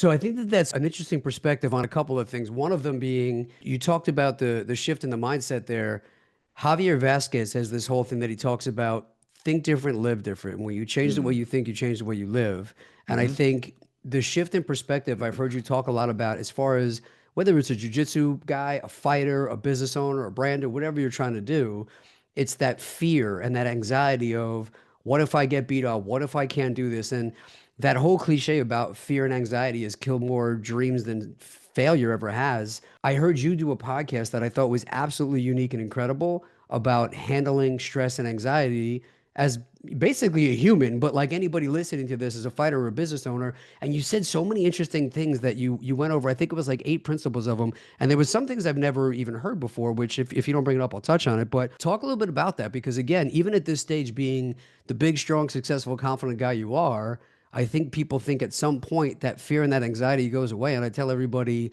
So I think that that's an interesting perspective on a couple of things. One of them being you talked about the shift in the mindset there. Javier Vasquez has this whole thing that he talks about think different, live different. When you change the way Mm. you think, you change the way you live. And I Hmm. think the shift in perspective I've heard you talk a lot about as far as whether it's a jujitsu guy, a fighter, a business owner, a brander, whatever you're trying to do, it's that fear and that anxiety of what if I get beat up? What if I can't do this? And that whole cliche about fear and anxiety has killed more dreams than failure ever has. I heard you do a podcast that I thought was absolutely unique and incredible about handling stress and anxiety as basically a human, but like anybody listening to this as a fighter or a business owner. And you said so many interesting things that you went over. I think it was like 8 principles of them. And there was some things I've never even heard before, which if you don't bring it up, I'll touch on it. But talk a little bit about that because again, even at this stage, being the big, strong, successful, confident guy you are, I think people think at some point that fear and that anxiety goes away. And I tell everybody,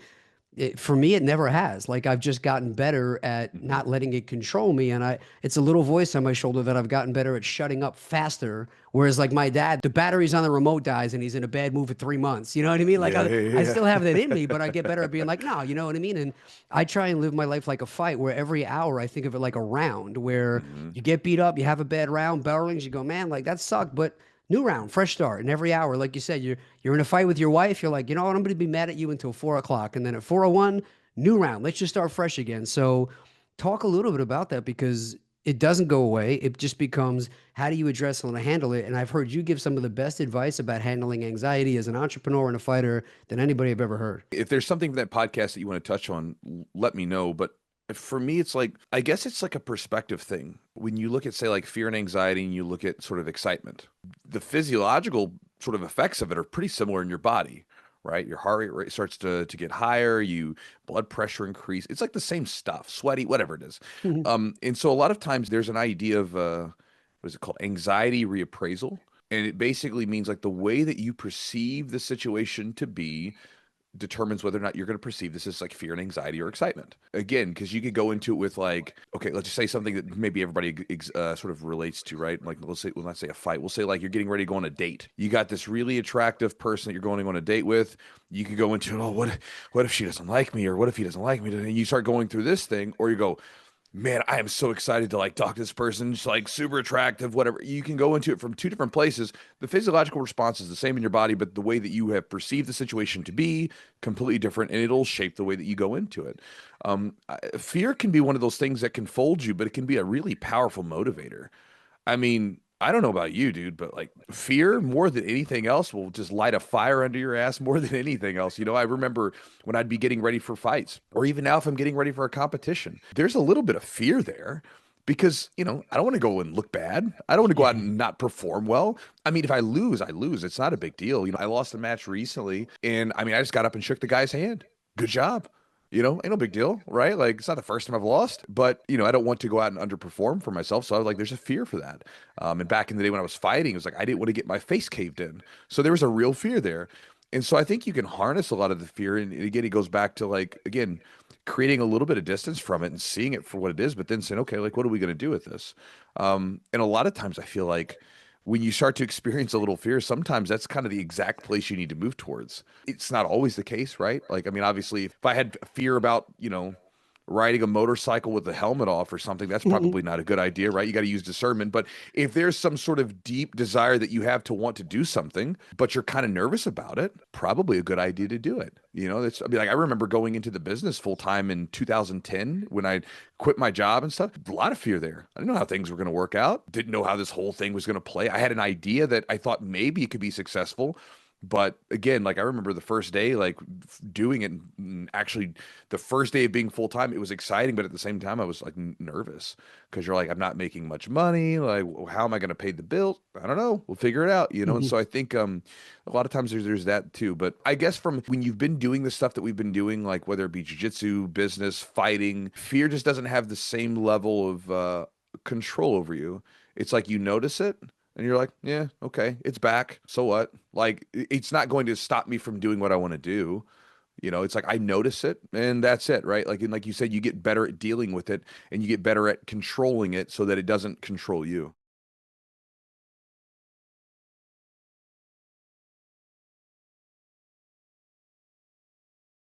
for me, it never has. Like I've just gotten better at Hmm. not letting it control me. And it's a little voice on my shoulder that I've gotten better at shutting up faster. Whereas like my dad, the batteries on the remote dies and he's in a bad mood for 3 months. You know what I mean? Like Yeah, I yeah, still have that in yeah. me, but I get better at being like, no, you know what I mean? And I try and live my life like a fight where every hour I think of it like a round where Hmm. you get beat up, you have a bad round, bell rings, you go, man, like that sucked, but new round, fresh start. And every hour, like you said, you're in a fight with your wife. You're like, you know what? I'm going to be mad at you until 4 o'clock. And then at 4:01, new round. Let's just start fresh again. So talk a little bit about that because it doesn't go away. It just becomes how do you address it and handle it? And I've heard you give some of the best advice about handling anxiety as an entrepreneur and a fighter than anybody I've ever heard. If there's something from that podcast that you want to touch on, let me know. But for me, it's like, I guess it's like a perspective thing. When you look at, say, like fear and anxiety, and you look at sort of excitement, the physiological sort of effects of it are pretty similar in your body, right? Your heart rate starts to get higher, you blood pressure increase. It's like the same stuff, sweaty, whatever it is. And so a lot of times there's an idea of what is it called? Anxiety reappraisal. And it basically means like the way that you perceive the situation to be determines whether or not you're going to perceive this as like fear and anxiety or excitement. Again, because you could go into it with like, okay, let's just say something that maybe everybody sort of relates to, right? Like, let's say, we'll not say a fight. We'll say like you're getting ready to go on a date. You got this really attractive person that you're going on a date with. You could go into, oh, what if she doesn't like me, or what if he doesn't like me? And you start going through this thing, or you go, man, I am so excited to like talk to this person. She's like super attractive, whatever. You can go into it from two different places. The physiological response is the same in your body, but the way that you have perceived the situation to be completely different, and it'll shape the way that you go into it. Fear can be one of those things that can fold you, but it can be a really powerful motivator. I mean, I don't know about you, dude, but like fear more than anything else will just light a fire under your ass more than anything else. You know, I remember when I'd be getting ready for fights, or even now if I'm getting ready for a competition, there's a little bit of fear there because, I don't want to go and look bad. I don't want to go out Yeah. and not perform well. I mean, if I lose, I lose. It's not a big deal. I lost a match recently, and I mean, I just got up and shook the guy's hand. Good job. Ain't no big deal, right? Like, it's not the first time I've lost, but I don't want to go out and underperform for myself. So I was like, there's a fear for that. And back in the day when I was fighting, it was like I didn't want to get my face caved in. So there was a real fear there. And so I think you can harness a lot of the fear. And again, it goes back to like, again, creating a little bit of distance from it and seeing it for what it is, but then saying, okay, like, what are we going to do with this? And a lot of times I feel like when you start to experience a little fear, sometimes that's kind of the exact place you need to move towards. It's not always the case, right? Like, I mean, obviously, if I had fear about, riding a motorcycle with the helmet off or something, that's probably not a good idea, right? You got to use discernment. But if there's some sort of deep desire that you have to want to do something, but you're kind of nervous about it, probably a good idea to do it. I mean, like I remember going into the business full time in 2010 when I quit my job and stuff. A lot of fear there. I didn't know how things were going to work out. Didn't know how this whole thing was going to play. I had an idea that I thought maybe it could be successful. But again, like I remember the first day, like doing it, and actually the first day of being full time, it was exciting, but at the same time, I was like nervous because you're like, I'm not making much money. Like, how am I going to pay the bills? I don't know. We'll figure it out. And so I think a lot of times there's that too. But I guess from when you've been doing the stuff that we've been doing, like whether it be jujitsu, business, fighting, fear just doesn't have the same level of control over you. It's like you notice it and you're like, yeah, okay, it's back. So what? Like, it's not going to stop me from doing what I want to do. It's like I notice it and that's it, right? Like, and like you said, you get better at dealing with it and you get better at controlling it so that it doesn't control you.